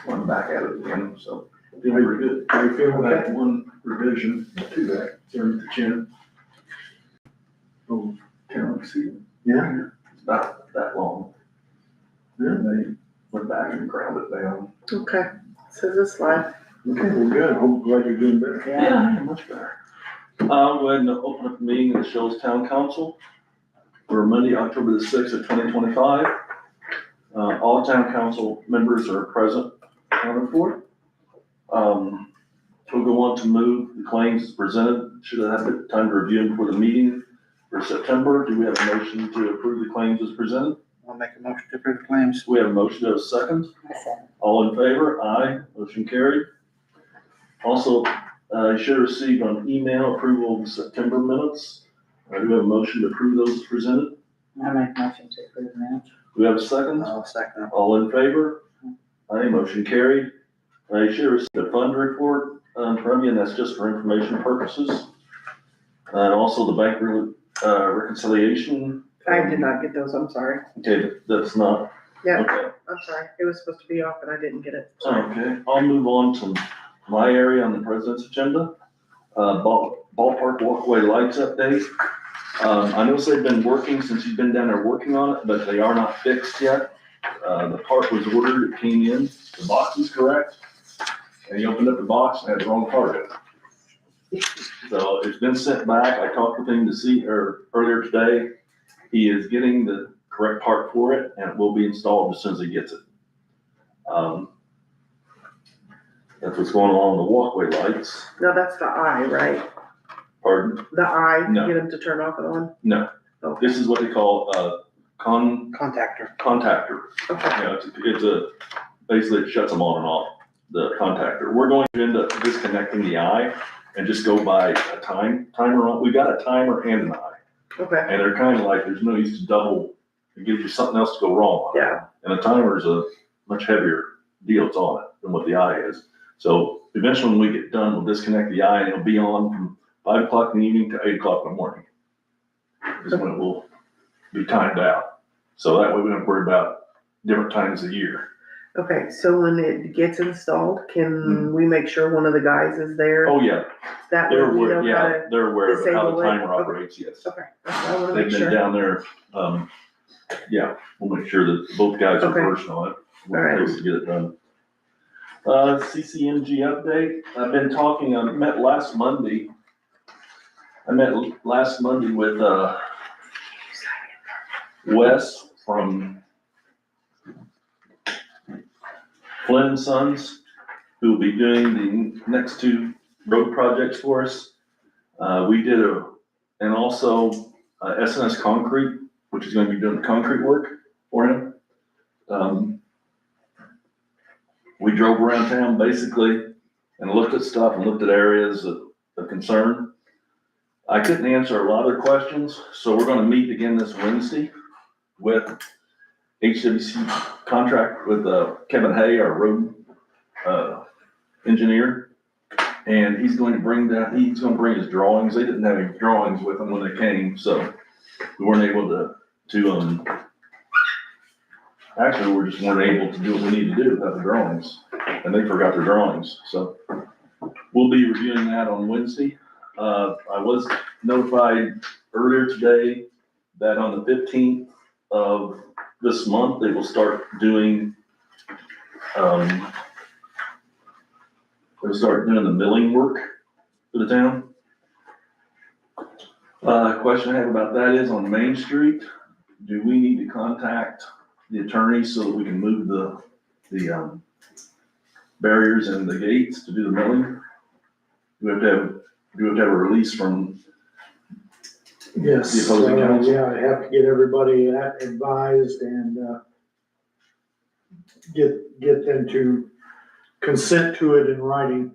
One back at it again, so feeling pretty good. How you feeling? Back one revision, two back, turn the chin. Oh, can't really see it. Yeah. It's about that long. Then they went back and ground it down. Okay, so this live. Okay, well, good. I'm glad you're doing better. Yeah, much better. I'll go ahead and open up the meeting of the Shoals Town Council for Monday, October the 6th of 2025. All town council members are present, accounted for. We'll go on to move the claims as presented. Should I have time to review them before the meeting for September? Do we have a motion to approve the claims as presented? I'll make a motion to approve the claims. We have a motion to have a second. All in favor? Aye. Motion carried. Also, you should have received on email approval of the September minutes. Do we have a motion to approve those as presented? I make a motion to approve the minutes. Do we have a second? I'll second. All in favor? Aye. Motion carried. You should have received a fund report from you, and that's just for information purposes. And also the bank reconciliation. I did not get those, I'm sorry. Okay, that's not. Yeah. Okay. I'm sorry, it was supposed to be off and I didn't get it. Sorry. Okay, I'll move on to my area on the president's agenda. Ballpark walkway lights update. I know they've been working since you've been down there working on it, but they are not fixed yet. The part was ordered, it came in, the box was correct. And he opened up the box and had the wrong part in it. So it's been sent back. I talked with him earlier today. He is getting the correct part for it and it will be installed as soon as he gets it. That's what's going on with the walkway lights. No, that's the eye, right? Pardon? The eye, No. to get them to turn off and on? No. Okay. This is what they call a Contactor. contactor. Okay, You know, basically it shuts them on and off, the contactor. We're going to end up disconnecting the eye and just go by a timer on. We got a timer and an eye. okay, And they're kind of like, there's no use to double, it gives you something else to go wrong on. yeah, And a timer is a much heavier deal it's on it than what the eye is. So eventually when we get done, we'll disconnect the eye and it'll be on from 5 o'clock in the evening to 8 o'clock in the morning. Is when it will be timed out. So that way we don't have to worry about different times of year. okay, so when it gets installed, can we make sure one of the guys is there? Oh, yeah, That way they're we aware, know how yeah, to, they're aware of how disable the it. timer Okay. operates, yes. okay, that's what I wanna They've make been sure. down there, yeah, we'll make sure that both guys are Okay. versed on it. We'll All right. be able to get it done. CCMG update, I met last Monday. I met last Monday with, Wes from Flynn & Sons, who will be doing the next 2 road projects for us. We did and also SNS Concrete, which is gonna be doing the concrete work for him. We drove around town basically and looked at stuff and looked at areas of concern. I couldn't answer a lot of their questions, so we're gonna meet again this Wednesday with HWC contract with Kevin Hay, our road engineer. And he's going to bring his drawings. They didn't have any drawings with them when they came, so we weren't able to actually, we just weren't able to do what we need to do without the drawings, and they forgot their drawings, so we'll be reviewing that on Wednesday. I was notified earlier today that on the 15th of this month, they will start doing, the milling work for the town. Question I have about that is on Main Street, do we need to contact the attorney so that we can move the barriers and the gates to do the milling? Do we have to have a release from Yes, the opposing counsel? yeah, I have to get everybody advised and, get them to consent to it in writing.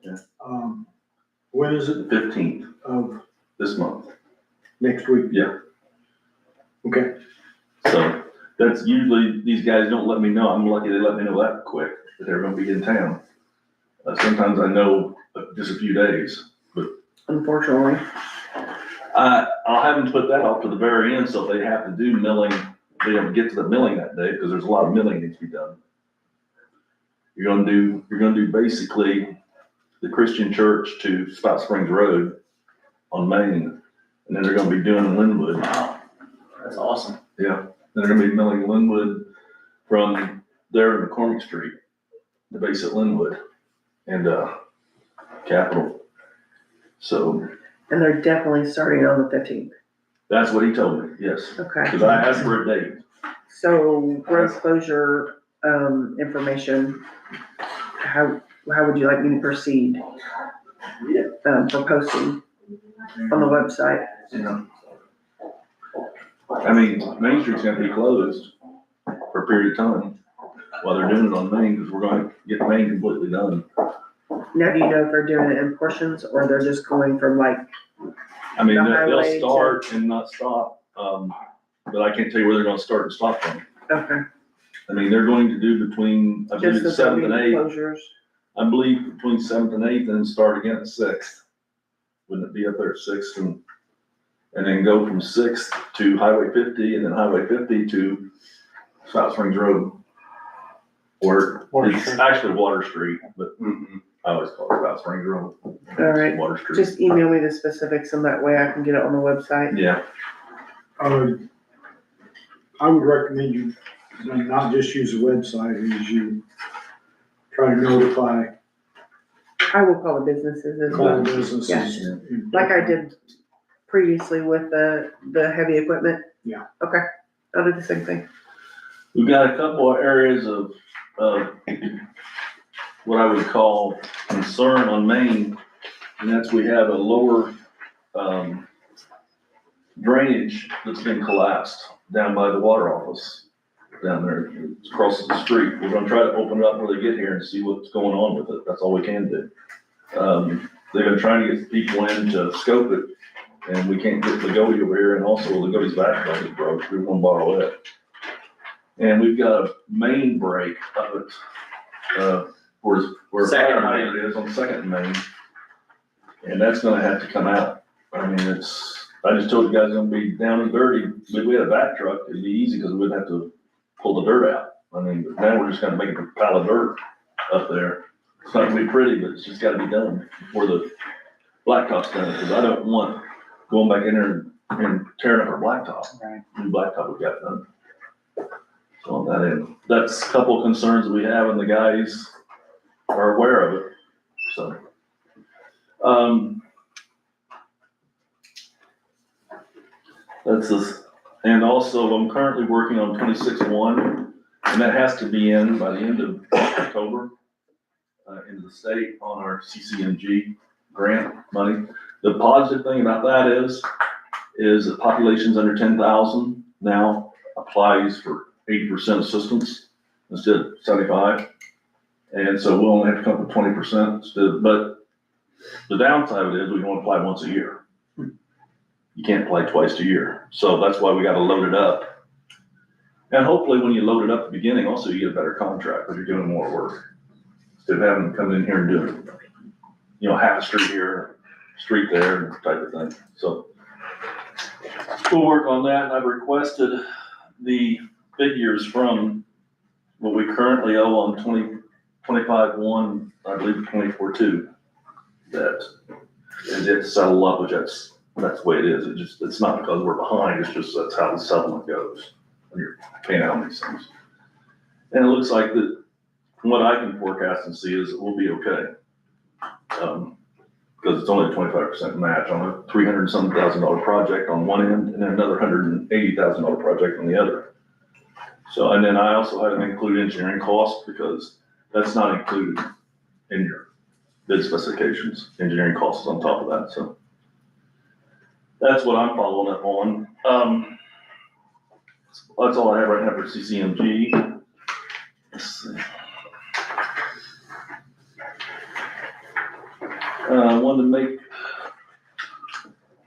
Yeah. When is it? The 15th Of this month? next week? Yeah. Okay. So that's usually, these guys don't let me know. I'm lucky they let me know that quick that they're gonna be in town. Sometimes I know just a few days, but Unfortunately, I'll have them put that off to the very end, so if they have to do milling be able to get to the milling that day, because there's a lot of milling needs to be done. You're gonna do basically the Christian church to Spout Springs Road on Main, and then they're gonna be doing Linwood. Wow, that's awesome. Yeah, they're gonna be milling Linwood from there to McCormick Street, the base at Linwood and, Capitol. So And they're definitely starting on the 15th. that's what he told me, yes, Okay. because I asked for a date. So road closure, information, how would you like me to proceed? For posting on the website? Yeah. I mean, Main Street's gonna be closed for a period of time while they're doing it on Main, because we're gonna get Main completely done. Now, do you know if they're doing it in portions or they're just going from like, I mean, The they'll highway start and not stop, but I can't tell you where they're gonna start and stop from. okay, I mean, they're going to do between, I believe, just the seventh and eighth. closures? I believe between 7th and 8th, and then start again at 6th. Wouldn't it be up there at 6th and then go from 6th to Highway 50 and then Highway 50 to South Springs Road? Or it's actually Water Street, but I always call it South Springs Road. All right, Water Street. just email me the specifics and that way I can get it on the website. Yeah, I would recommend you not just use the website, is you try to notify I will call the businesses as all well, businesses. like I did previously with the heavy equipment. Yeah. Okay, I'll do the same thing. we've got a couple of areas of what I would call concern on Main, and that's we have a lower, drainage that's been collapsed down by the water office, down there, it's across the street. We're gonna try to open it up before they get here and see what's going on with it, that's all we can do. They've been trying to get people in to scope it, and we can't get the Goody over here, and also the Goody's back is broke, we won't borrow it. And we've got a main break of it, where Second fire hydrant is on Second and Main. And that's gonna have to come out. I mean, I just told you guys it's gonna be down and dirty. If we had a back truck, it'd be easy because we wouldn't have to pull the dirt out. I mean, but now we're just gonna make a pile of dirt up there. It's not gonna be pretty, but it's just gotta be done before the blacktop's done, because I don't want going back in there and tearing up our blacktop. Right. New blacktop we got done. So on that end, that's a couple of concerns we have, and the guys are aware of it, so. That's this, and also I'm currently working on 26-1, and that has to be in by the end of October, into the state on our CCMG grant money. The positive thing about that is the population's under 10,000 now applies for 80% assistance instead of 75. And so we'll only have to come up with 20% instead, but the downside of it is we can only apply once a year. You can't apply twice a year. So that's why we gotta load it up. And hopefully when you load it up at the beginning, also you get a better contract because you're doing more work. Instead of having them come in here and do, half a street here, street there, type of thing. So we'll work on that. And I've requested the figures from what we currently owe on 25-1, I believe 24-2. That is yet to settle up, which that's the way it is. It's not because we're behind, it's just that's how the settlement goes when you're paying out these things. And it looks like that, from what I can forecast and see, is it will be okay. Because it's only a 25% match on a $300,000 project on one end, and then another $180,000 project on the other. So, and then I also had to include engineering costs, because that's not included in your bid specifications. Engineering costs is on top of that, so. That's what I'm following up on. That's all I have right now for CCMG. Let's see. I wanted to make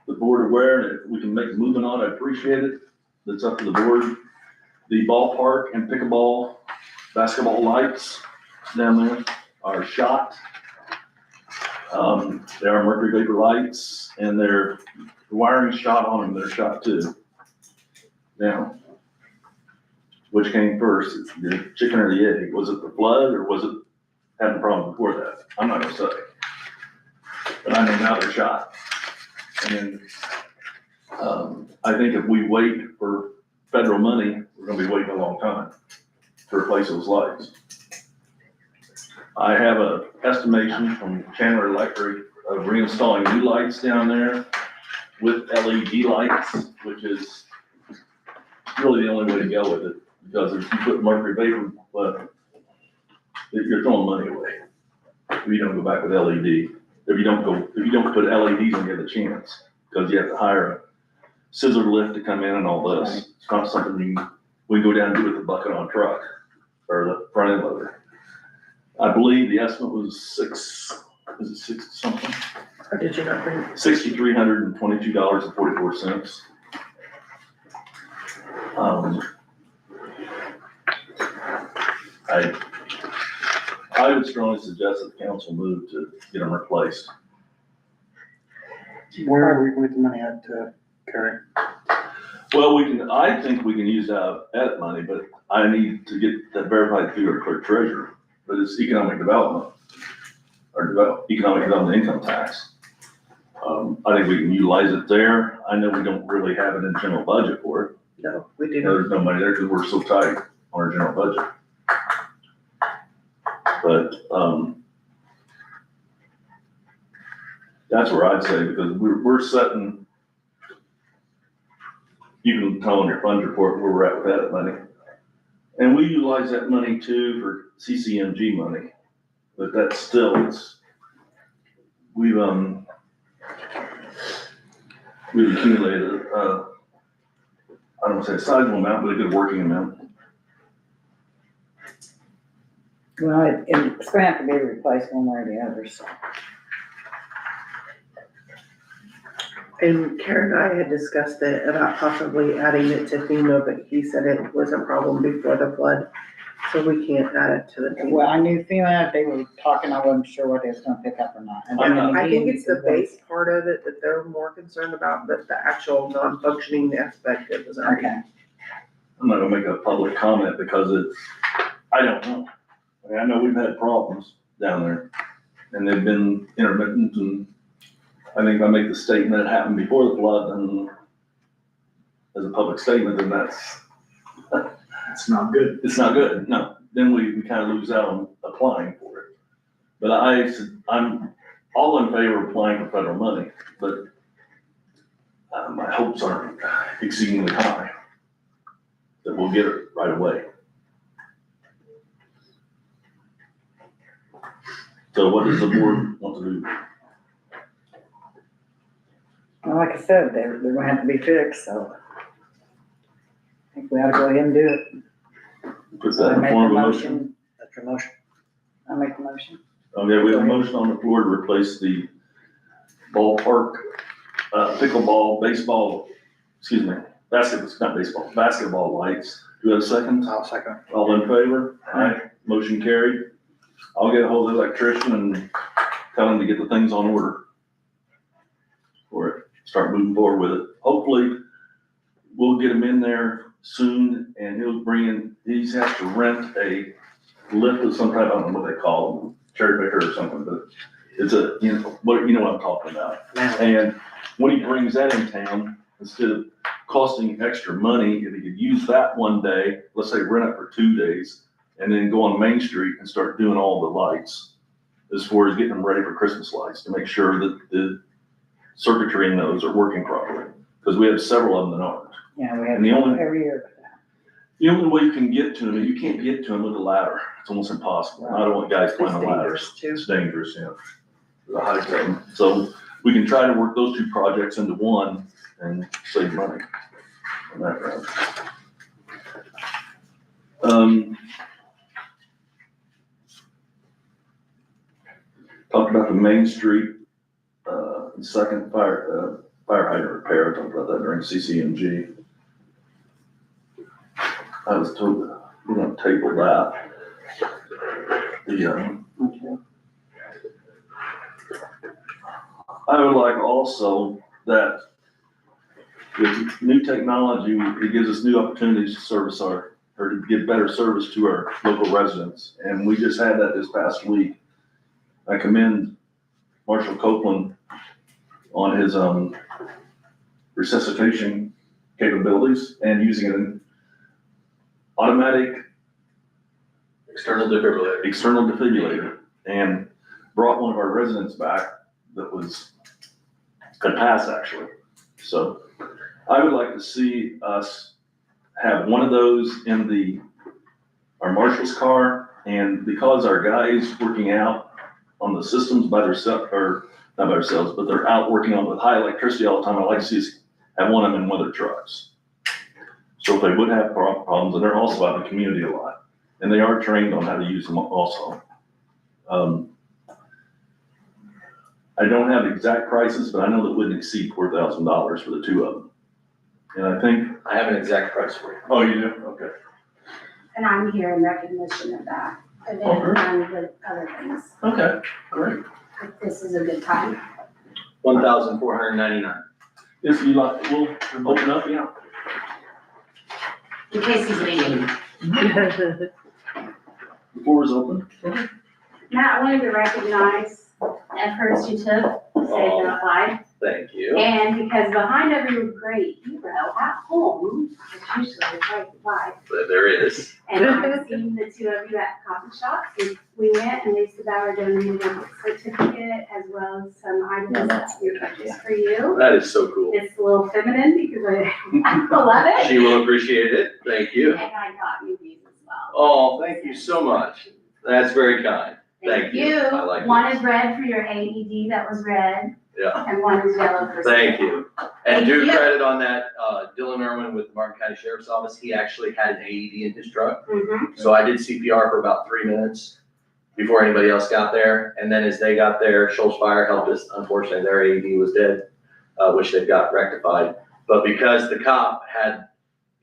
the board aware, and if we can make a movement on it, I appreciate it. That's up to the board. The ballpark and pickleball basketball lights down there are shot. They are mercury vapor lights, and they're wiring shot on them, they're shot too. Now, Which came first, the chicken or the egg? Was it the flood or was it having a problem before that? I'm not gonna say. But I know now they're shot. And, I think if we wait for federal money, we're gonna be waiting a long time to replace those lights. I have a estimation from Chandler Electric of reinstalling new lights down there with LED lights, which is really the only way to go with it. Because if you put mercury vapor, you're throwing money away. If you don't go back with LED, if you don't put LEDs and get a chance, because you have to hire a scissor lift to come in and all this. It's not something we go down and do with the bucket on truck or the front end loader. I believe the estimate was six something? Or did you not bring? $6,322.44. I would strongly suggest that the council move to get them replaced. Where are we with the money at, Kerry? Well, I think we can use edit money, but I need to get that verified through our clerk treasurer. But it's economic development, or economic development income tax. I think we can utilize it there. I know we don't really have it in general budget for it. No, we do not. There's no money there because we're so tight on our general budget. But, that's where I'd say, because we're setting, you can tell on your fund report where we're at with that money. And we utilize that money too for CCMG money, but that's still, we've accumulated, I don't want to say a sizable amount, but a good working amount. Well, it's gonna have to be replaced one way or the other, so. And Karen and I had discussed it about possibly adding it to FEMA, but he said it was a problem before the flood, so we can't add it to the FEMA. Well, I knew FEMA, they were talking, I wasn't sure what they was gonna pick up or not. And then I think again, it's the base part of it that they're more concerned about, but the actual non-functioning aspect of it was already. Okay, I'm not gonna make a public comment because I don't know. I mean, I know we've had problems down there and they've been intermittent, and I think if I make the statement it happened before the flood and as a public statement, then It's not good. it's not good. No, then we kind of lose out on applying for it. But I'm all in favor of applying for federal money, but my hopes aren't exceedingly high that we'll get it right away. So what does the board want to do? well, like I said, they're gonna have to be fixed, so. I think we ought to go ahead and do it. Put So that I in make form the of a motion? motion. That's your motion. I'll make the motion. Okay, we have a motion on the floor to replace the ballpark, pickleball, basketball lights. Do we have a second? I'll second. All in favor? Aye. Motion carried. I'll get a hold of the electrician and tell him to get the things on order for it, start moving forward with it. Hopefully, we'll get him in there soon and he'll he has to rent a lift of some type, I don't know what they call them, cherry picker or something, but it's you know what I'm talking about. And when he brings that in town, instead of costing extra money, if he could use that one day, let's say rent it for 2 days, and then go on Main Street and start doing all the lights, as far as getting them ready for Christmas lights, to make sure that the circuitry in those are working properly, because we have several of them that aren't. Yeah, we have And the only- every year. The only way you can get to them, you can't get to them with a ladder. It's almost impossible. I don't want guys climbing ladders. It's dangerous, too. It's dangerous, yeah. The height of them. So we can try to work those two projects into one and save money on that route. Talked about the Main Street, second fire hydrant repair. Talked about that during CCMG. I was told that we're gonna table that. Okay. I would like also that with new technology, it gives us new opportunities to service our or to give better service to our local residents. And we just had that this past week. I commend Marshall Copeland on his resuscitation capabilities and using an automatic External defibrillator, and brought one of our residents back that was could pass actually. So I would like to see us have one of those in our marshal's car, and because our guys working out on the systems by themselves, or not by themselves, but they're out working on with high electricity all the time, I like to see us have one of them in one of their trucks. So if they would have problems, and they're also out in the community a lot, and they are trained on how to use them also. I don't have exact prices, but I know that wouldn't exceed $4,000 for the two of them. And I think, I have an exact price for you. oh, you do? Okay. And I'm here in recognition of that event and with other things. Okay, great. If this is a good time. $1,499. If you like, we'll open up, yeah. In case he's leaving. The floor is open. Matt, I wanted to recognize efforts you took to save that life. Thank you. And because behind every great hero at home, is usually a great wife. There is. And I've seen the two of you at coffee shops. We went and Lisa Bauer donated a certificate as well as some items that we purchased for you. That is so cool. It's a little feminine because I love it. She will appreciate it. Thank you. And I got you these as well. Oh, thank you so much. That's very kind. Thank you. I like One this. is red for your AED that was red. Yeah. And one is yellow for. Thank you. And Thank due you. credit on that, Dylan Irwin with the Martin County Sheriff's Office, he actually had an AED in his truck. Mm-hmm. So I did CPR for about 3 minutes before anybody else got there. And then as they got there, Shoals Fire helped us. Unfortunately, their AED was dead, which they've got rectified. But because the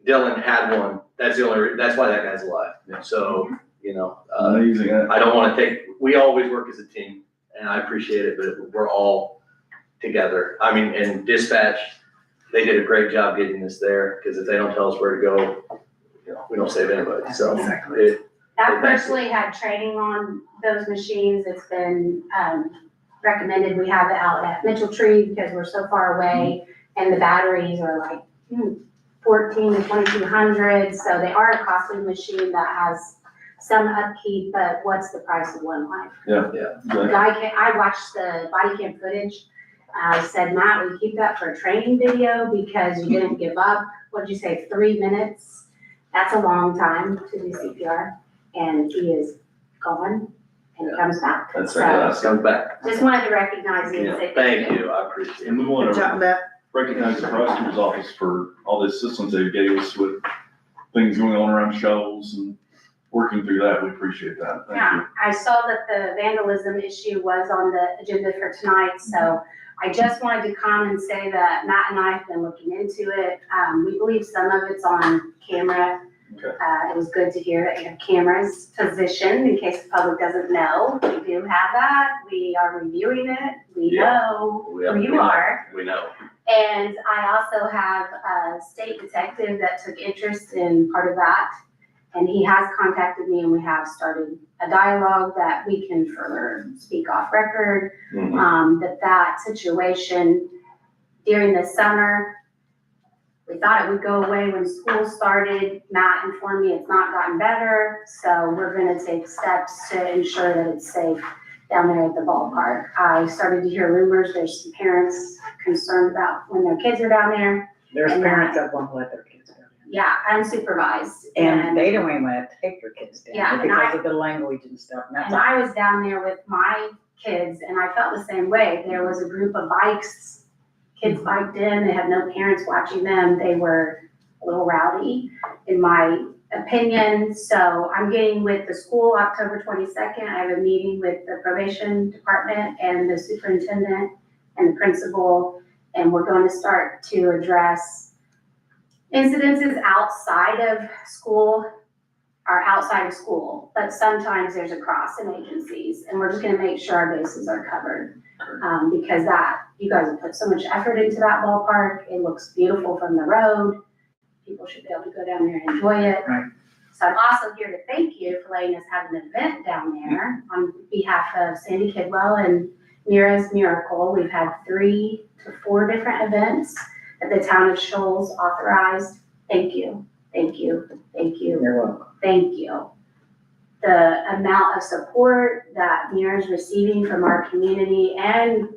Dylan had one, that's why that guy's alive. Yeah. So, Amazing. I don't want to we always work as a team and I appreciate it, but we're all together. I mean, and dispatch, they did a great job getting us there because if they don't tell us where to go, we don't save anybody. So Exactly. I personally had training on those machines. It's been recommended. We have it out at Mitchell Tree because we're so far away and the batteries are like 14 to 2200. So they are a costly machine that has some upkeep, but what's the price of one life? Exactly. I watched the body cam footage. I said, Matt, we keep that for a training video because you didn't give up. What'd you say, 3 minutes? That's a long time to do CPR. And he is gone and he comes back. That's So, fantastic. Come back. just wanted to recognize you and Yeah, say thank you. I appreciate it. And we want Good job, to Matt. recognize the prosecutor's office for all the assistance they gave us with things going on around Shoals and working through that. We appreciate that. Thank you. Yeah, I saw that the vandalism issue was on the agenda for tonight, so I just wanted to come and say that Matt and I have been looking into it. We believe some of it's on camera. Okay. It was good to hear that you have cameras positioned in case the public doesn't know. We do have that. We are reviewing it. We Yeah. know We who you know. are. We know. And I also have a state detective that took interest in part of that. And he has contacted me and we have started a dialogue that we can further speak off record. Mhm. That situation during the summer, we thought it would go away when school started. Matt informed me it's not gotten better. So we're gonna take steps to ensure that it's safe down there at the ballpark. I started to hear rumors, there's some parents concerned about when their kids are down there. There's And parents that won't let their kids go. Yeah, unsupervised. And they don't even want to take their kids down Yeah, and because of the language and stuff. And that's And I was down there with my kids and I felt the same way. There was a group of bikes, kids biked in, they had no parents watching them. They were a little rowdy, in my opinion. So I'm getting with the school October 22nd. I have a meeting with the probation department and the superintendent and the principal. And we're going to start to address incidences outside of school are outside of school, but sometimes there's a cross in agencies, and we're just gonna make sure our bases are covered. Because you guys have put so much effort into that ballpark, it looks beautiful from the road, people should be able to go down there and enjoy it. Right. So I'm also here to thank you for letting us have an event down there on behalf of Sandy Kidwell and Mira's Miracle. We've had 3 to 4 different events that the town of Shoals authorized. Thank you, thank you, thank you. You're welcome. Thank you. The amount of support that Mira's receiving from our community and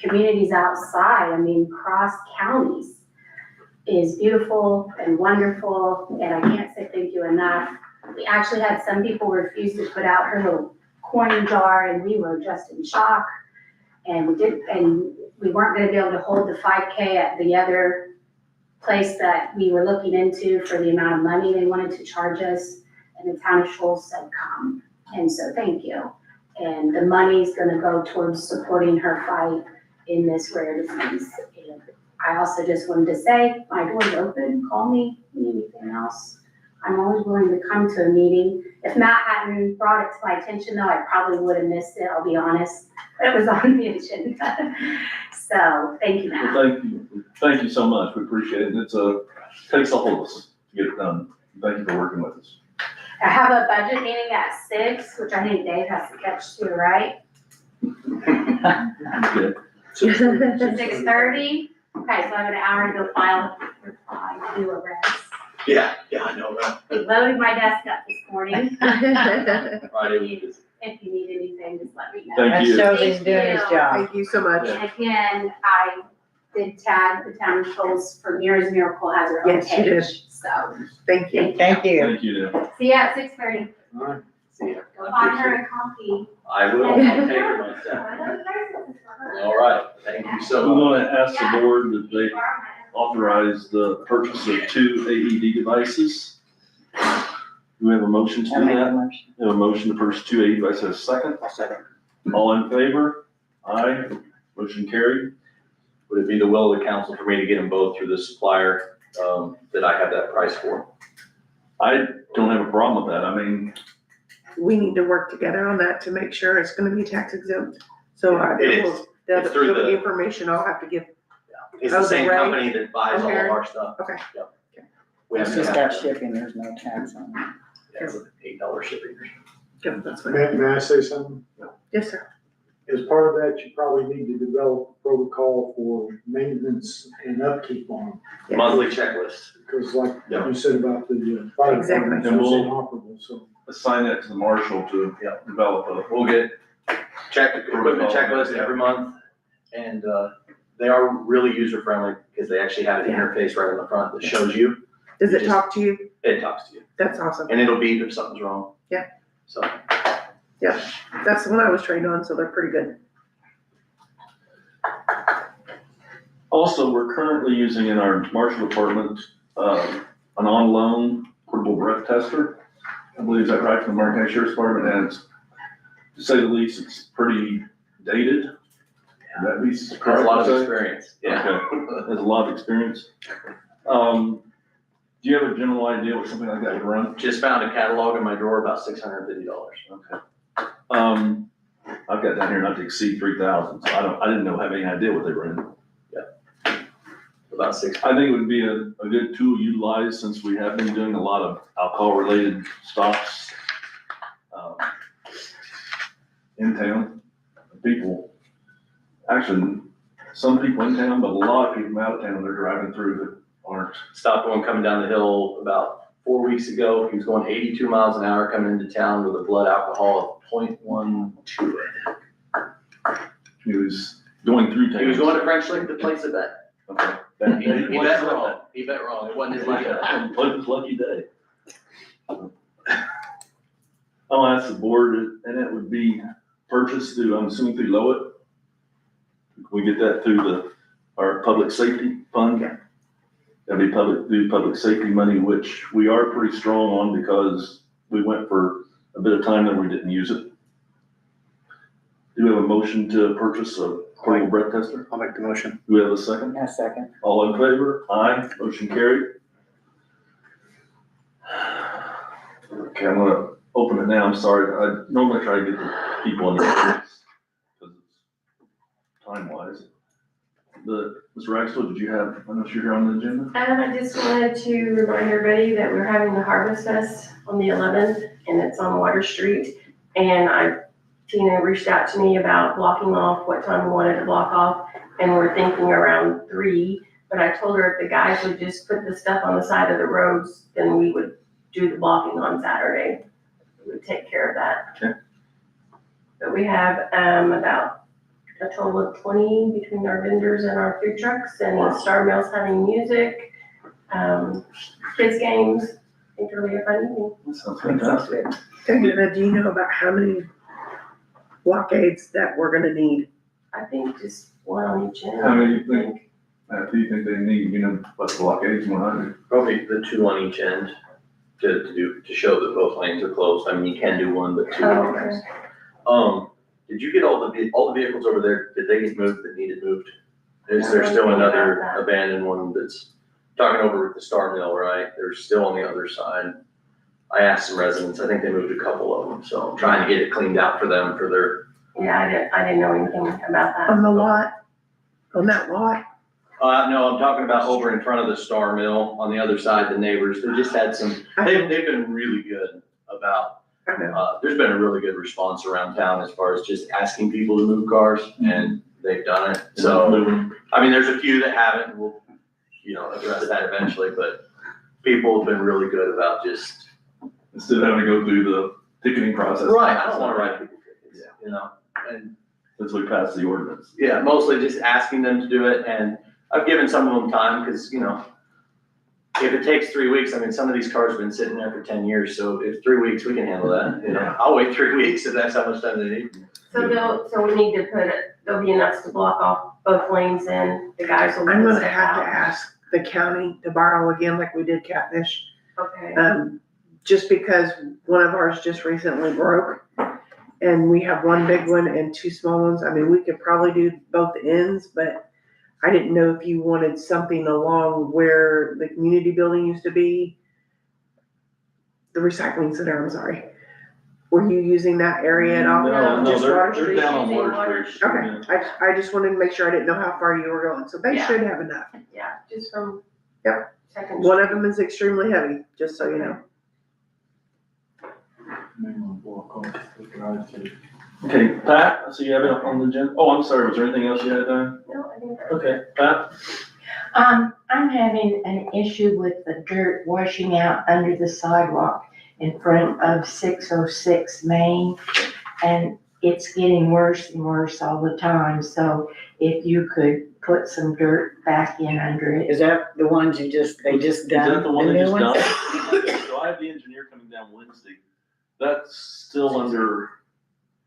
communities outside, I mean, cross counties, is beautiful and wonderful, and I can't say thank you enough. We actually had some people refuse to put out her little coin jar, and we were just in shock. And we weren't gonna be able to hold the 5K at the other place that we were looking into for the amount of money they wanted to charge us. And the town of Shoals said, come. And so thank you. And the money's gonna go towards supporting her fight in this rare disease. And I also just wanted to say, my door's open, call me, if you need anything else. I'm always willing to come to a meeting. If Matt hadn't brought it to my attention though, I probably would have missed it, I'll be honest. But it was on the agenda. So, thank you, Matt. Well, thank you so much, we appreciate it, takes all of us to get it done. Thank you for working with us. I have a budget meeting at 6, which I think Dave has to catch too, right? Okay. 6:30? Okay, so I have an hour to go file, do a rest. Yeah, I know, right? They loaded my desk up this morning. Friday we just. If you need anything, just let me know. Thank That you. shows he's doing his job. Thank you so much. And again, I did tag the town of Shoals for Mira's Miracle has her own Yes, you did. page. So, Thank you. Thank you. Thank you, Dan. see ya at 6:30. All right. See ya. Go find her a coffee. I will, I'll take her myself. All right, thank you I'm so much. gonna ask the board that they authorize the purchase of 2 AED devices. Do we have a motion to I'll do make a that? motion. We have a motion to purchase 2 AED devices, second? Second. All in favor? Aye. Motion carried. Would it be the will of the council for me to get them both through the supplier, that I have that price for? I don't have a problem with that. I mean, We need to work together on that to make sure it's gonna be tax exempt. So I It is. will, It's through the the- information I'll have to give. It's Oh, the the same rate? company that buys all of our stuff. Okay. Yep. We It's haven't just had got shipping, there's no tax on it. It's an $8 shipping. Yeah, that's fine. May I say something? Yes, sir. As part of that, you probably need to develop a protocol for maintenance and upkeep on them. Yes. Monthly checklist. Because like Yeah. you said about the fire Exactly. department, And it's we'll- inoperable, so. assign that to the marshal to develop a. We'll get equipment checklist every month, and, they are really user friendly, because they actually have an interface right on the front that shows you, Does it talk to you? it talks to you, That's awesome. and it'll beep if something's wrong. Yeah. So, That's the one I was trained on, so they're pretty good. Also, we're currently using in our marshal department, an on-loan portable breath tester. I believe is that right from the Martin County Sheriff's Department, and it's, to say the least, it's pretty dated. Would that be has a correct lot to of say? experience, yeah. Okay, has a lot of experience. Do you have a general idea what something like that would run? Just found a catalog in my drawer, about $650. Okay. I've got down here not to exceed 3,000, so I didn't have any idea what they were in. About 6. I think it would be a good tool to utilize since we have been doing a lot of alcohol-related stops, in town. People, actually, some people in town, but a lot of people from out of town, they're driving through that aren't. Stopped one coming down the hill about 4 weeks ago. He was going 82 miles an hour coming into town with a blood alcohol of 0.12. He was going through town. He was going to French Lick to place a bet. Okay. He bet wrong. He bet wrong. It wasn't his lucky day. What his lucky day. I'll ask the board, and it would be purchased through, I'm assuming through Lowit. We get that through our public safety fund. That'd be through public safety money, which we are pretty strong on because we went for a bit of time that we didn't use it. Do we have a motion to purchase a portable breath tester? I'll make the motion. Do we have a second? A second. All in favor? Aye, motion carried. Okay, I'm gonna open it now, I'm sorry, I normally try to get the people in the audience, because it's time-wise. Mr. Ragsdale, did you have, I know you're here on the agenda? I just wanted to remind everybody that we're having the Harvest Fest on the 11th, and it's on Water Street. And Tina reached out to me about blocking off what time we wanted to block off, and we're thinking around 3. But I told her if the guys would just put the stuff on the side of the roads, then we would do the blocking on Saturday. We would take care of that. Okay. But we have about a total of 20 between our vendors and our food trucks, and the Star Mill's having music, kids games. I think it'll be a fun evening. That sounds fantastic. Diana, do you know about how many blockades that we're gonna need? I think just one on each end. How many do you think, do you think they need, you know, what blockades, what I do? Probably the 2 on each end to show that both lanes are closed. I mean, you can do 1, but 2. Oh, okay. Did you get all the vehicles over there? Did they get moved that needed moved? Is there I don't still think about another that. abandoned one that's talking over at the Star Mill, right? They're still on the other side. I asked some residents, I think they moved a couple of them, so I'm trying to get it cleaned out for them for their, Yeah, I didn't know anything about that. On the lot, on that lot? no, I'm talking about over in front of the Star Mill on the other side, the neighbors. They just had some, they've been really good about, I know. there's been a really good response around town as far as just asking people to move cars, and they've done it. So, I mean, there's a few that haven't, and we'll, address that eventually, but people have been really good about just. Instead of having to go through the ticketing process. Right, I don't wanna write people tickets, and, Since we passed the ordinance. yeah, mostly just asking them to do it, and I've given some of them time, cause, if it takes 3 weeks, I mean, some of these cars have been sitting there for 10 years, so if 3 weeks, we can handle that, I'll wait 3 weeks if that's how much time they need. So we need to there'll be enough to block off both lanes, and the guys will. I'm gonna step have to out. ask the county to borrow again like we did Catfish. Okay. Just because one of ours just recently broke and we have one big one and 2 small ones. I mean, we could probably do both ends, but I didn't know if you wanted something along where the community building used to be. The recycling center, I'm sorry. Were you using that area at all? No, Just Water they're Street? down on Using Water Water Street. Okay, I just wanted to make sure I didn't know how far you were going, so they Yeah. should have enough. Yeah, just from. Yep. Second. One of them is extremely heavy, just so you know. Okay, Pat, I see you have it up on the agenda. Oh, I'm sorry, was there anything else you had, Diane? No, I think. Okay, Pat? I'm having an issue with the dirt washing out under the sidewalk in front of 606 Main. And it's getting worse and worse all the time, so if you could put some dirt back in under it. Is that the ones they just done? Is that the one they new just ones? done? So I have the engineer coming down Wednesday. That's still under,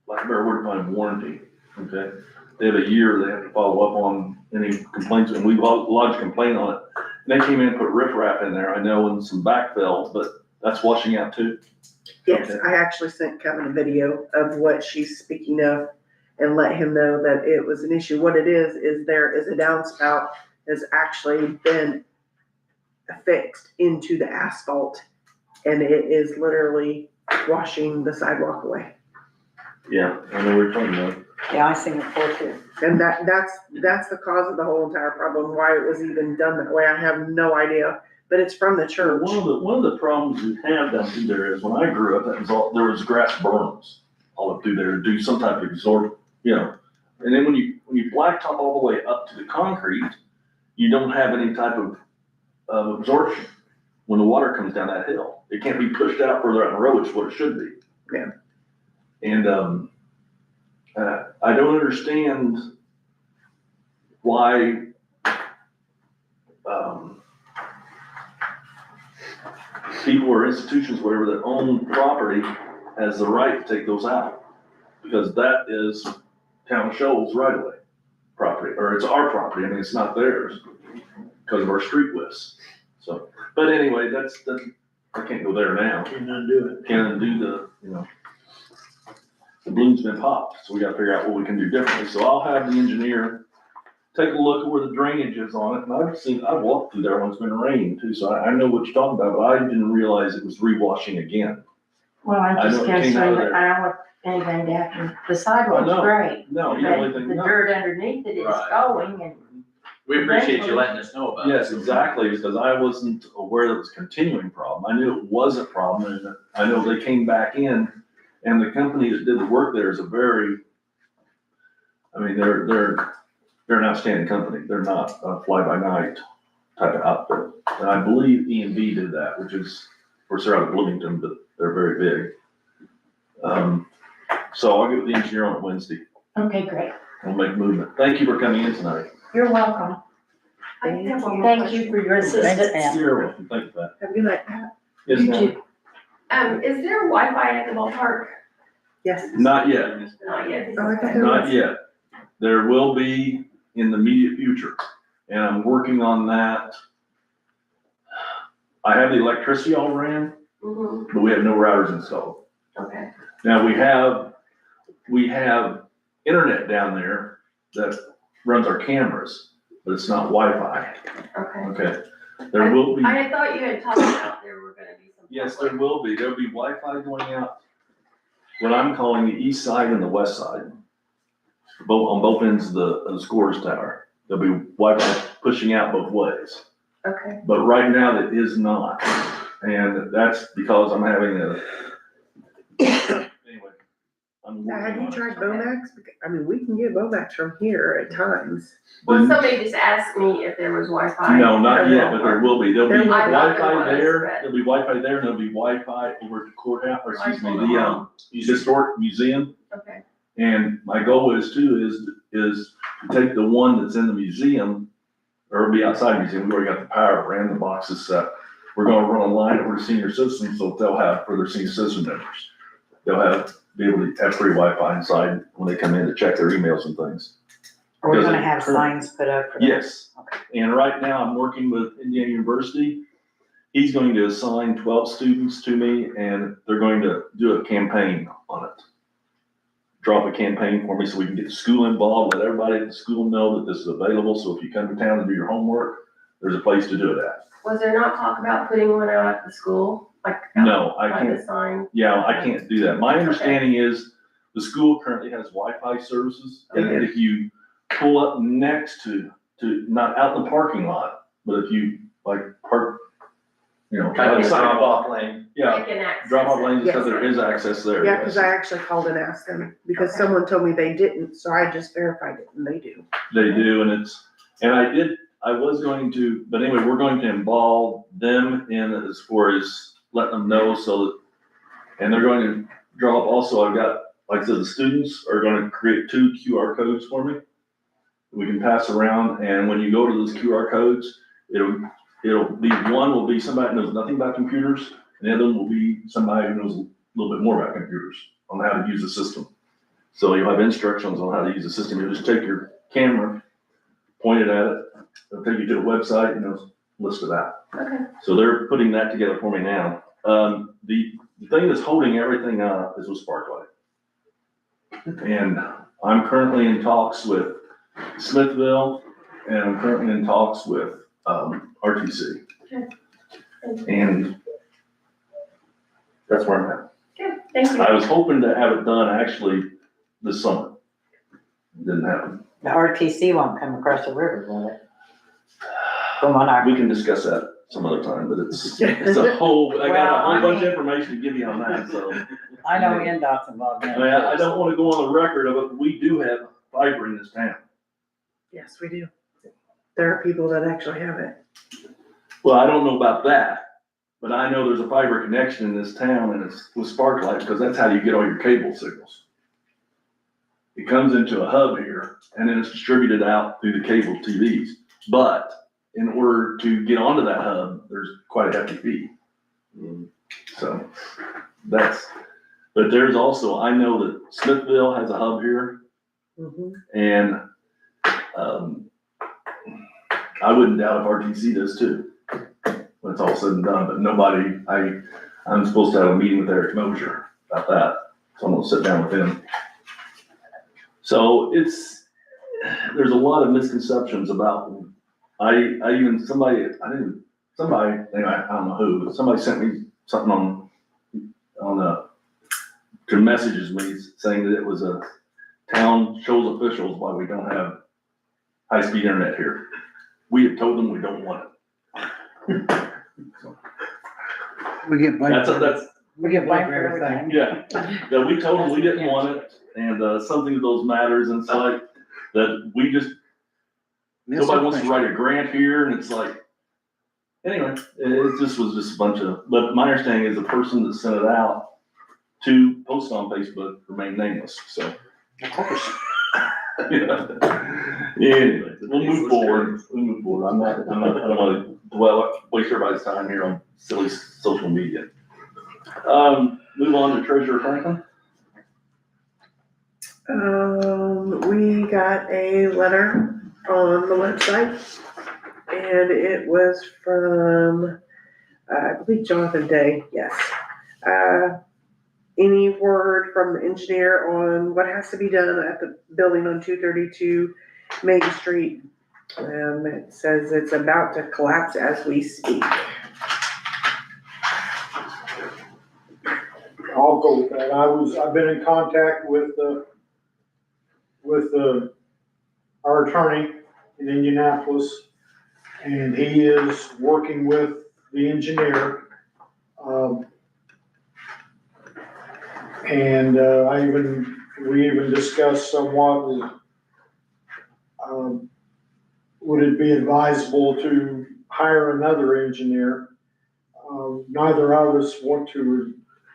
like, a better word, find warranty, okay? They have a year, they have to follow up on any complaints, and we lodged a complaint on it. And they came in and put riprap in there, I know, and some backfill, but that's washing out too. Yes, Okay. I actually sent Kevin a video of what she's speaking of and let him know that it was an issue. What it is there is a downspout that's actually been affixed into the asphalt, and it is literally washing the sidewalk away. Yeah, I know what you're talking about. Yeah, I seen it before too. And that's the cause of the whole entire problem, why it was even done that way. I have no idea, but it's from the church. One of the problems we have down through there is when I grew up, there was grass berms all up through there to do some type of absorb, And then when you blacktop all the way up to the concrete, you don't have any type of absorption when the water comes down that hill. It can't be pushed out further out in the road, which is what it should be. Yeah. And, I don't understand why, people or institutions, whatever, that own property has the right to take those out. Because that is town of Shoals right away property, or it's our property, I mean, it's not theirs because of our street widths. So, but anyway, I can't go there now. Can't undo it. Can't undo the bloom's been popped, so we gotta figure out what we can do differently. So I'll have the engineer take a look at where the drainage is on it, and I've walked through there when it's been raining too, so I know what you're talking about, but I didn't realize it was rewashing again. Well, I'm I just know it concerned came out of that there. I don't want anything to happen. The sidewalk's no. great, No, but you don't really think, the no. dirt underneath it is Right. going, and We appreciate you letting us know about it. Yes, exactly, because I wasn't aware that it was a continuing problem. I knew it was a problem, and I know they came back in, and the company that did the work there is a very, I mean, they're an outstanding company. They're not a fly-by-night type of outfit. And I believe E&B did that, which is, of course, they're out of Bloomington, but they're very big. So I'll get with the engineer on Wednesday. Okay, great. We'll make movement. Thank you for coming in tonight. You're welcome. I have one more Thank you question. for your assistance. Pam. You're welcome. Thank you for that. Have a good night, Pat. Yes, You ma'am. too. Is there Wi-Fi at the ballpark? Yes. Not yet. Not yet. Oh, I thought there Not was. yet. There will be in the immediate future, and I'm working on that. I have the electricity all ran, Mm-hmm, but we have no routers installed. okay. Now, we have internet down there that runs our cameras, but it's not Wi-Fi, Okay. okay? There will be, I had thought you had talked about there were gonna be some. yes, there will be. There'll be Wi-Fi going out, what I'm calling the east side and the west side. Both, on both ends of the scores tower. There'll be Wi-Fi pushing out both ways. Okay. But right now it is not. And that's because I'm having anyway. I'm Now, have working you on it. tried Bomax? I mean, we can get Bomax from here at times. Well, somebody just asked me if there was Wi-Fi. No, not yet, but there will be. There'll be There will be. I thought there Wi-Fi was, there, but- there'll be Wi-Fi there, and there'll be Wi-Fi over at the courthouse, or excuse me, I told the, historic museum. Okay, And my goal is to take the one that's in the museum, or it'll be outside the museum, we already got the power, ran the boxes set. We're gonna run a line over to senior citizens, so they'll have, for their senior citizen members, they'll be able to have free Wi-Fi inside when they come in to check their emails and things. We're gonna have signs put up for that. Yes, and right now I'm working with Indiana University. He's going to assign 12 students to me, and they're going to do a campaign on it. Drop a campaign for me so we can get the school involved, let everybody at the school know that this is available, so if you come to town and do your homework, there's a place to do it at. was there not talk about putting one out at the school, like? No, I By can't, the sign? yeah, I can't do that. My understanding is the school currently has Wi-Fi services, and Okay. if you pull up next to, not out in the parking lot, but if you like park, Kind of by a the drop sidewalk, off lane. yeah, They can access drop off it. lanes and stuff, Yes. there is access there. Yeah, yes. because I actually called and asked them, because Okay. someone told me they didn't, so I just verified it, and they do. They do, and I was going to, but anyway, we're going to involve them in as far as letting them know so that, and they're going to drop also, I've got, like I said, the students are gonna create 2 QR codes for me. We can pass around, and when you go to those QR codes, it'll be, one will be somebody who knows nothing about computers, and the other one will be somebody who knows a little bit more about computers, on how to use the system. So you'll have instructions on how to use the system. You'll just take your camera, point it at it, it'll take you to a website, and it'll list it out. Okay. So they're putting that together for me now. The thing that's holding everything up is with Sparklight. And I'm currently in talks with Smithville, and I'm currently in talks with, RTC. And that's where I'm at. Good, thank you. I was hoping to have it done actually this summer. Didn't happen. The RTC won't come across the river, will it? From what I, We can discuss that some other time, but it's a whole, I got a whole bunch of information to give you on that, so. I know NDOT's involved in it. I don't wanna go on the record of it, but we do have fiber in this town. Yes, we do. There are people that actually have it. Well, I don't know about that, but I know there's a fiber connection in this town, and it's with Sparklight, because that's how you get all your cable signals. It comes into a hub here, and then it's distributed out through the cable TVs. But in order to get onto that hub, there's quite a hefty fee. So but there's also, I know that Smithville has a hub here, Mhm. and, I wouldn't doubt if RTC does too, when it's all said and done, but nobody, I'm supposed to have a meeting with Eric Mosier about that, so I'm gonna sit down with him. So there's a lot of misconceptions about, I don't know who, but somebody sent me something to messages me saying that it was a town Shoals officials why we don't have high-speed internet here. we had told them we don't want it. We get blamed. That's, We get blamed for everything. yeah, we told them we didn't want it, and, something of those matters, and it's like, that we just, nobody wants to write a grant here, and it's like, anyway, it just was just a bunch of, but my understanding is the person that sent it out to post on Facebook remained nameless, so. Yeah. Anyway, we'll move forward, I don't wanna waste everybody's time here on silly social media. Move on to Treasurer Franklin. We got a letter on the website, and it was from, I believe Jonathan Day, yes. Any word from the engineer on what has to be done at the building on 232 Main Street? It says it's about to collapse as we speak. I'll go with that. I've been in contact with our attorney in Indianapolis, and he is working with the engineer. And we even discussed somewhat, would it be advisable to hire another engineer? Neither of us want to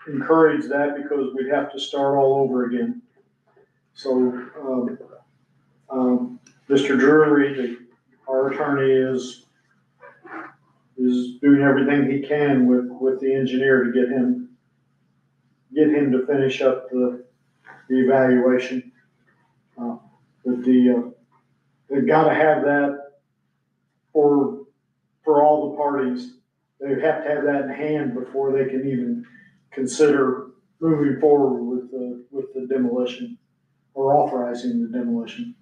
encourage that because we'd have to start all over again. So, Mr. Drury, our attorney, is doing everything he can with the engineer to get him to finish up the evaluation. But they've gotta have that for all the parties. They have to have that in hand before they can even consider moving forward with the demolition or authorizing the demolition.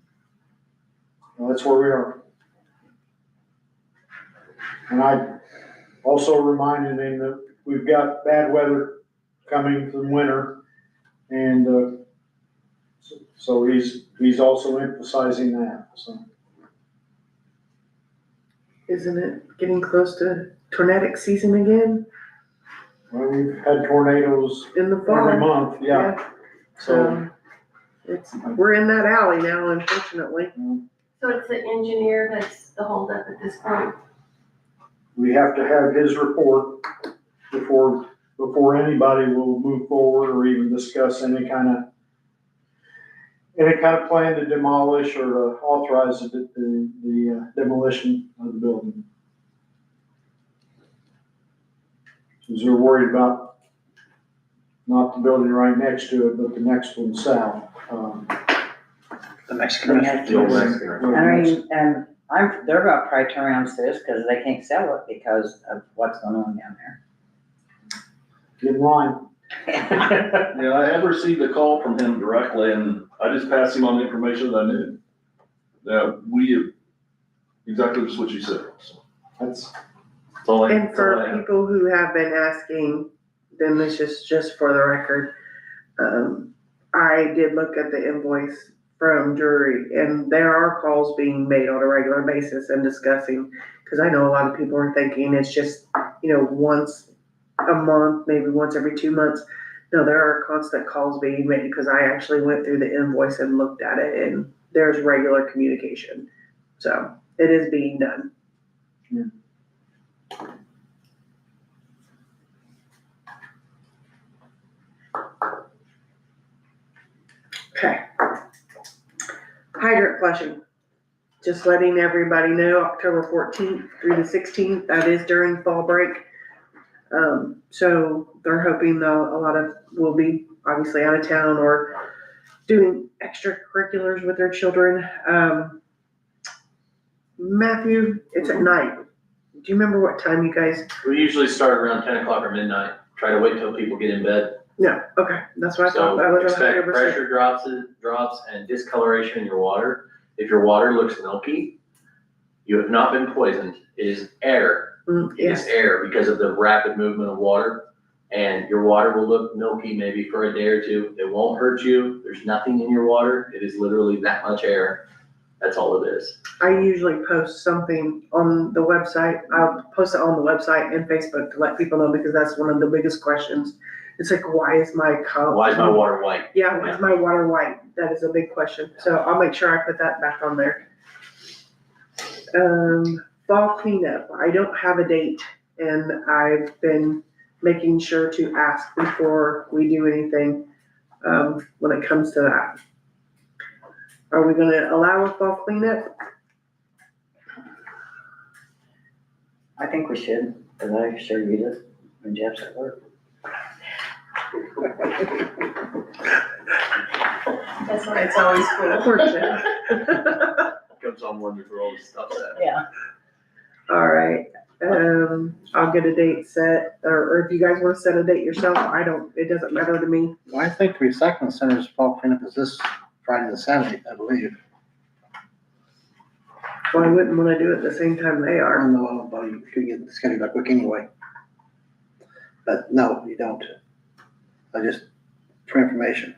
Well, that's where we are. And I also reminded him that we've got bad weather coming from winter, and so he's also emphasizing that, so. Isn't it getting close to tornadic season again Well, we've had tornadoes in the fall? every month, yeah, so. We're in that alley now, unfortunately. So it's the engineer that's the holdup at this point? We have to have his report before anybody will move forward or even discuss any kind of plan to demolish or authorize the demolition of the building. Because they're worried about not the building right next to it, but the next one south. The Mexican restaurant. The old Mexican. I mean, and they're about to probably turn around and say this because they can't sell it because of what's going on down there. Get in line. Yeah, I have received a call from him directly, and I just passed him on the information that I knew. Yeah, exactly just what you said, so. That's all I. And that's all I for have. people who have been asking, then this is just for the record. I did look at the invoice from Drury, and there are calls being made on a regular basis and discussing, because I know a lot of people are thinking it's just, once a month, maybe once every 2 months. No, there are constant calls being made, because I actually went through the invoice and looked at it, and there's regular communication. So it is being done. Okay. Hydrant flushing. Just letting everybody know, October 14th through the 16th, that is during fall break. So they're hoping a lot of will be obviously out of town or doing extracurriculars with their children. Matthew, it's at night. Do you remember what time you guys? We usually start around 10 o'clock or midnight, try to wait till people get in bed. No, okay, that's what I thought. So That was expect 100%. pressure drops and discoloration in your water. If your water looks milky, you have not been poisoned. It is air. It Yes, is air because of the rapid movement of water. And your water will look milky maybe for a day or two. It won't hurt you. There's nothing in your water. It is literally that much air. That's all it is. I usually post something on the website. I'll post it on the website and Facebook to let people know, because that's one of the biggest questions. It's like, why is my Why is my water white? Yeah, why is my water white? That is a big question. So I'll make sure I put that back on there. Fall cleanup. I don't have a date, and I've been making sure to ask before we do anything, when it comes to that. Are we gonna allow a fall cleanup? I think we should, because I sure use it when Jeff's at work. That's why it's always cool. Poor Jeff. Comes on wondering where all this stuff's at. Yeah. All right, I'll get a date set, or if you guys wanna set a date yourself, it doesn't matter to me. Well, I think the recycling center's fall cleanup is this Friday and Saturday, I believe. Well, I wouldn't wanna do it the same time they I are. don't know, but you could get scheduled that quick anyway. But no, you don't. For information.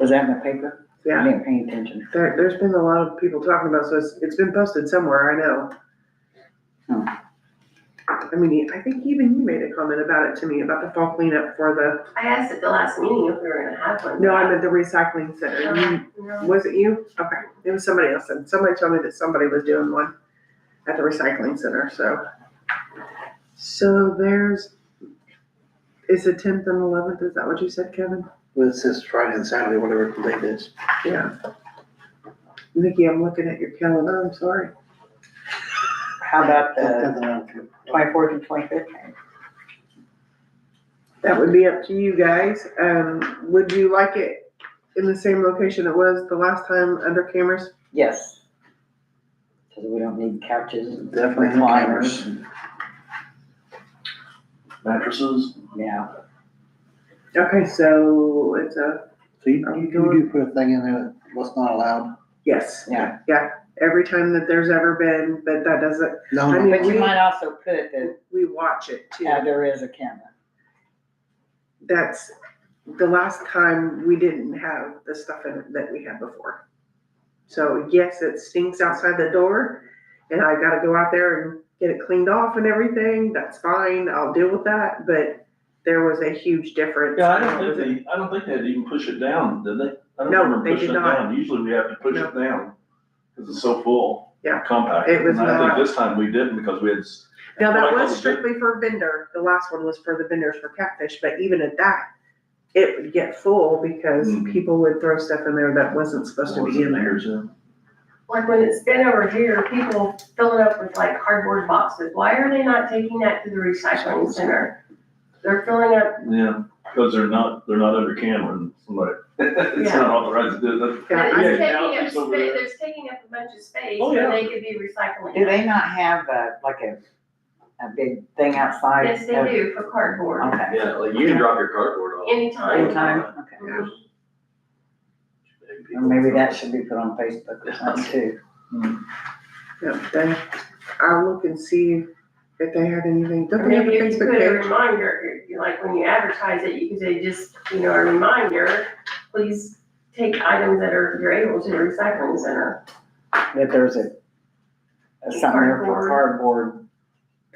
Was that in the paper? I Yeah, didn't pay attention. there's been a lot of people talking about, so it's been posted somewhere, I know. I mean, I think even you made a comment about it to me, about the fall cleanup for the, I asked at the last meeting if we were gonna have one. no, I meant the recycling center. No. Was it you? Okay, it was somebody else, and somebody told me that somebody was doing one at the recycling center, so. So is it 10th and 11th, is that what you said, Kevin? Well, it says Friday and Saturday, whatever the date is. Yeah. Nikki, I'm looking at your calendar, I'm sorry. How about the 10th and 11th. 24th and 25th? That would be up to you guys. Would you like it in the same location it was the last time, under cameras? Yes. Because we don't need couches and Definitely the recliners. cameras. Mattresses, Yeah. Okay, so it's a, So you Are we do doing- put a thing in there that what's not allowed? yes. Yeah. Yeah, every time that there's ever been, but that doesn't, No, I no. mean, But you might also put that, we watch it too. there is a camera. That's the last time we didn't have the stuff in it that we had before. So yes, it stinks outside the door, and I gotta go out there and get it cleaned off and everything. That's fine, I'll deal with that, but there was a huge difference. yeah, I don't think they had to even push it down, did they? I don't No, remember they pushing did it not. down. Usually we have to push No. it down, because it's so full. Yeah. Compact. It was And I think not. this time we didn't, because we had. Now, what I that call was the strictly for vendor, the last one was for the vendors for catfish, but even at that, it would get full because Mhm. people would throw stuff in there that wasn't supposed to be in there. Like when it's been over here, people fill it up with like cardboard boxes. Why are they not taking that to the recycling center? They're filling up, Yeah, because they're not under camera and somebody, it's Yeah. not authorized to do that. Yeah, it's I- Yeah, taking now up it's over space, there. there's taking up a bunch of space Oh, where yeah. they could be recycling. Do they not have like a big thing outside? Yes, they do for cardboard, Okay. Yeah, like you can drop your cardboard off. anytime. Anytime? Okay. Yeah. Or maybe that should be put on Facebook or something too. Yeah, I'll look and see if they had anything. Or Don't they have a maybe if you Facebook put a page? reminder, like when you advertise it, you can say just, a reminder, please take items that you're able to the recycling center. That there's a something there for cardboard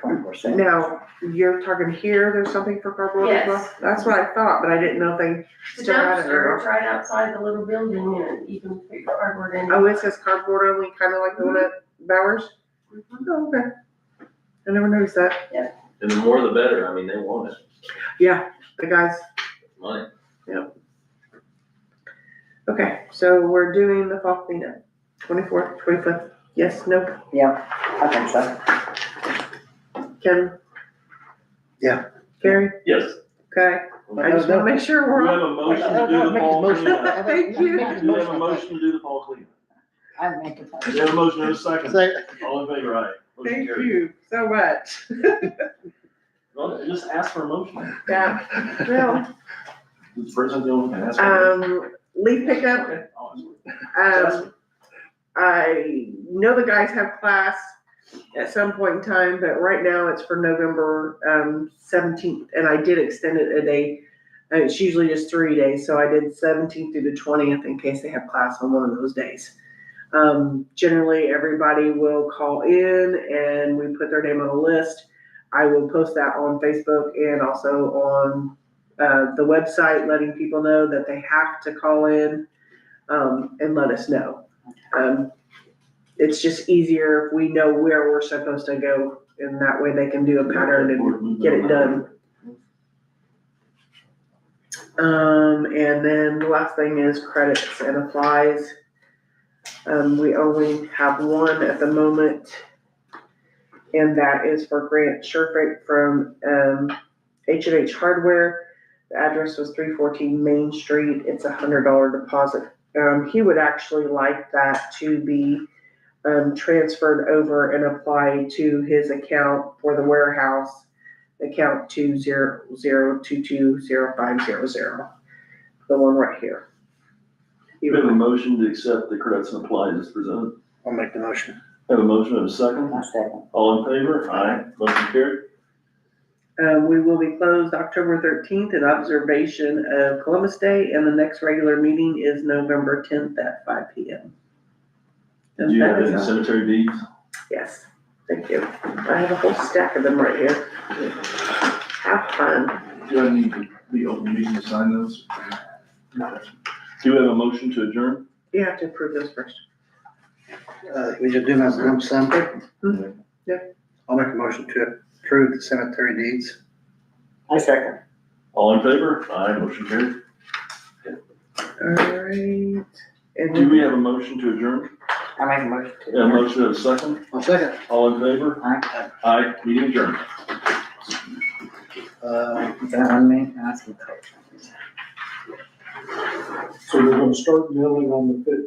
24/7. Now, you're talking here, there's something for cardboard as well? Yes. That's what I thought, but I didn't know if they The still had it or dumpster, not. it's right outside the little building and you can put your cardboard in. Oh, it says cardboard only, kind of like the one at Bowers? Oh, okay. I never noticed that. And the more the better, I mean, they want it, Yeah, the guys, money. okay, so we're doing the fall cleanup, 24th, 25th, yes, no, Yeah, I think so. Ken? Yeah. Gary? Yes. Okay, I just wanna make sure We we're have all. a motion to do the fall cleanup. Thank you. Do we have a motion to do the fall cleanup? I make it. Do we have a motion and a second? All in favor, aye. Motion Thank carried. you so much. Well, just ask for a motion. Yeah, well, Does the president go and ask? for a motion? leaf pickup, Okay, honestly. I know the guys have class at some point in time, but right now it's for November 17th, and I did extend it a day. It's usually just 3 days, so I did 17th through the 20th in case they have class on one of those days. Generally, everybody will call in and we put their name on a list. I will post that on Facebook and also on the website, letting people know that they have to call in and let us know. It's just easier if we know where we're supposed to go, and that way they can do a pattern and get it done. And then the last thing is credits and applies. We only have one at the moment, and that is for Grant Sherfrick from H&H Hardware. The address was 314 Main Street. It's $100 deposit. He would actually like that to be transferred over and applied to his account for the warehouse, account 200220500, the one right here. You have a motion to accept the credits and applies as presented. I'll make the motion. Have a motion and a second. I second. All in favor? Aye. Motion carried. We will be closed October 13th in observation of Columbus Day, and the next regular meeting is November 10th at 5 p.m. Do you have any cemetery deeds? Yes, thank you. I have a whole stack of them right here. Have fun. Do I need to be open meeting to sign those? Do you have a motion to adjourn? You have to approve those first. We just do them as a lump sum. Mhm. Yeah. I'll make a motion to approve the cemetery deeds. I second. All in favor? Aye. Motion carried. All right. And Do we have a motion to adjourn? I make a motion to. A motion and a second. I'll second. All in favor? Aye. Aye. Meeting adjourned. Is that on me? That's good. So we're gonna start milling on the 15th.